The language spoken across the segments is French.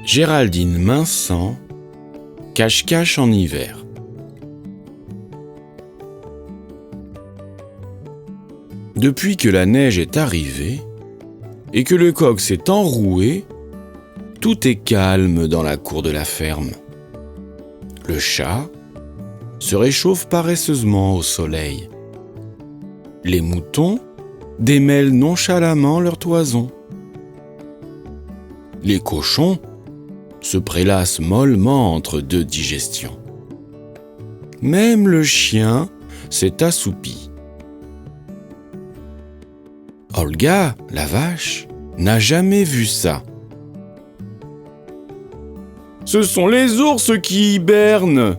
Géraldine Minsant, cache-cache en hiver. Depuis que la neige est arrivée et que le coq s'est enroué, tout est calme dans la cour de la ferme. Le chat se réchauffe paresseusement au soleil. Les moutons démêlent nonchalamment leur toison. Les cochons se prélassent mollement entre deux digestions. Même le chien s'est assoupi. Olga, la vache, n'a jamais vu ça. Ce sont les ours qui hibernent,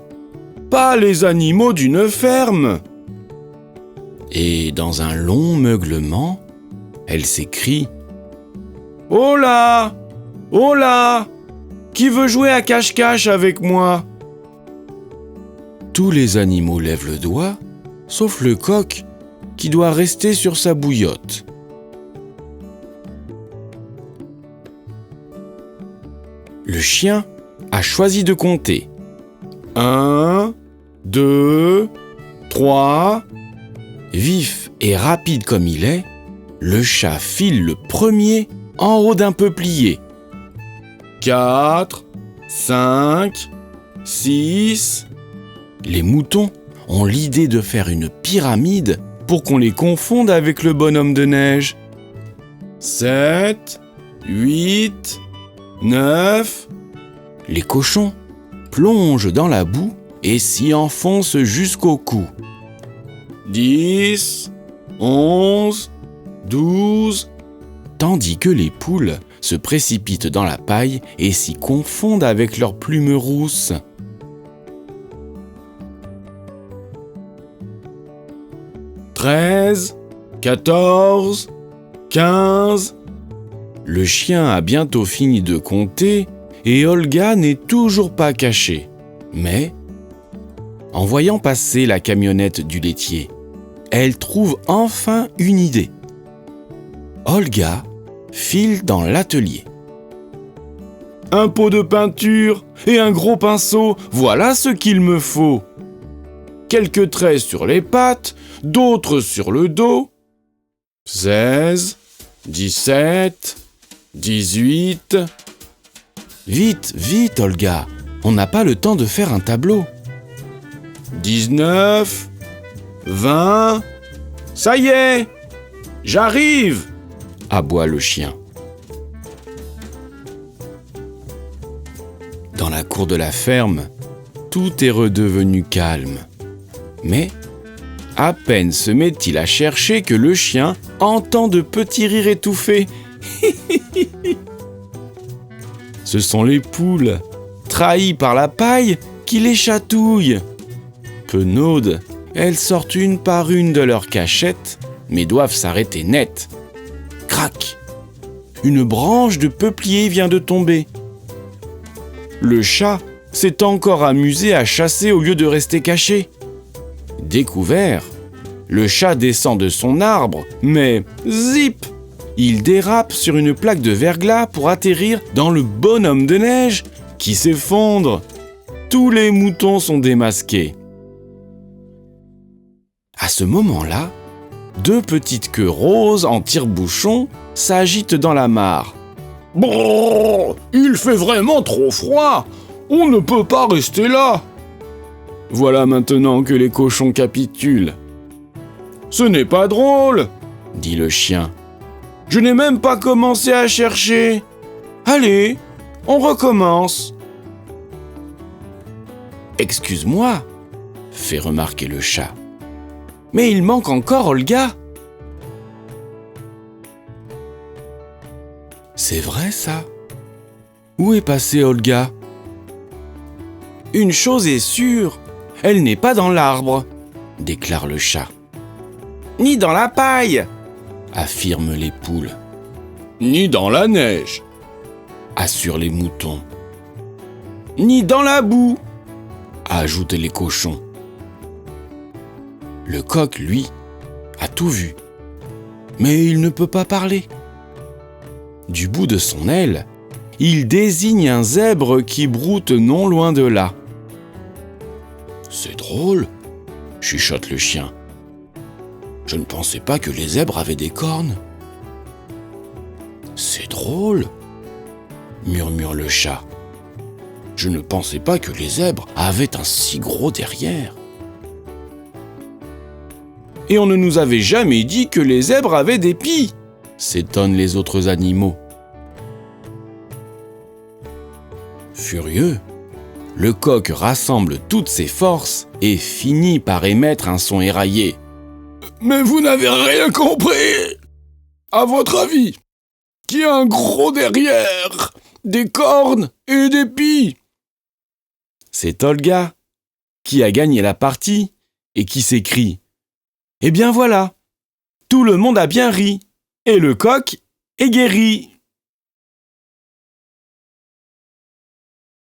pas les animaux d'une ferme. Et dans un long meuglement, elle s'écrie « Oh là! Oh là! Qui veut jouer à cache-cache avec moi ?» Tous les animaux lèvent le doigt, sauf le coq qui doit rester sur sa bouillotte. Le chien a choisi de compter. 1, 2, 3. Vif et rapide comme il est, le chat file le premier en haut d'un peuplier. 4, 5, 6. Les moutons ont l'idée de faire une pyramide pour qu'on les confonde avec le bonhomme de neige. 7, 8, 9. Les cochons plongent dans la boue et s'y enfoncent jusqu'au cou. 10, 11, 12. Tandis que les poules se précipitent dans la paille et s'y confondent avec leurs plumes rousses. 13, 14, 15. Le chien a bientôt fini de compter et Olga n'est toujours pas cachée. Mais, en voyant passer la camionnette du laitier, elle trouve enfin une idée. Olga file dans l'atelier. Un pot de peinture et un gros pinceau, voilà ce qu'il me faut. Quelques traits sur les pattes, d'autres sur le dos. 16, 17, 18. Vite, vite, Olga, on n'a pas le temps de faire un tableau. 19, 20. Ça y est, j'arrive, aboie le chien. Dans la cour de la ferme, tout est redevenu calme. Mais, à peine se met-il à chercher que le chien entend de petits rires étouffés. Ce sont les poules, trahies par la paille, qui les chatouillent. Penaudes, elles sortent une par une de leur cachette, mais doivent s'arrêter net. Crac! Une branche de peuplier vient de tomber. Le chat s'est encore amusé à chasser au lieu de rester caché. Découvert, le chat descend de son arbre, mais zip! Il dérape sur une plaque de verglas pour atterrir dans le bonhomme de neige qui s'effondre. Tous les moutons sont démasqués. À ce moment-là, deux petites queues roses en tire-bouchon s'agitent dans la mare. « Brrr, il fait vraiment trop froid. On ne peut pas rester là. » Voilà maintenant que les cochons capitulent. « Ce n'est pas drôle, » dit le chien. « Je n'ai même pas commencé à chercher. Allez, on recommence. » « Excuse-moi, » fait remarquer le chat. « Mais il manque encore Olga. » C'est vrai ça. Où est passée Olga ? Une chose est sûre, elle n'est pas dans l'arbre, déclare le chat. Ni dans la paille, affirment les poules. Ni dans la neige, assurent les moutons. Ni dans la boue, ajoutent les cochons. Le coq, lui, a tout vu, mais il ne peut pas parler. Du bout de son aile, il désigne un zèbre qui broute non loin de là. « C'est drôle, » chuchote le chien. « Je ne pensais pas que les zèbres avaient des cornes. »« C'est drôle, » murmure le chat. « Je ne pensais pas que les zèbres avaient un si gros derrière. » « Et on ne nous avait jamais dit que les zèbres avaient des pieds !» s'étonnent les autres animaux. Furieux, le coq rassemble toutes ses forces et finit par émettre un son éraillé. « Mais vous n'avez rien compris! À votre avis, qui a un gros derrière, des cornes et des pieds ?» C'est Olga qui a gagné la partie et qui s'écrie. Eh bien voilà, tout le monde a bien ri, et le coq est guéri.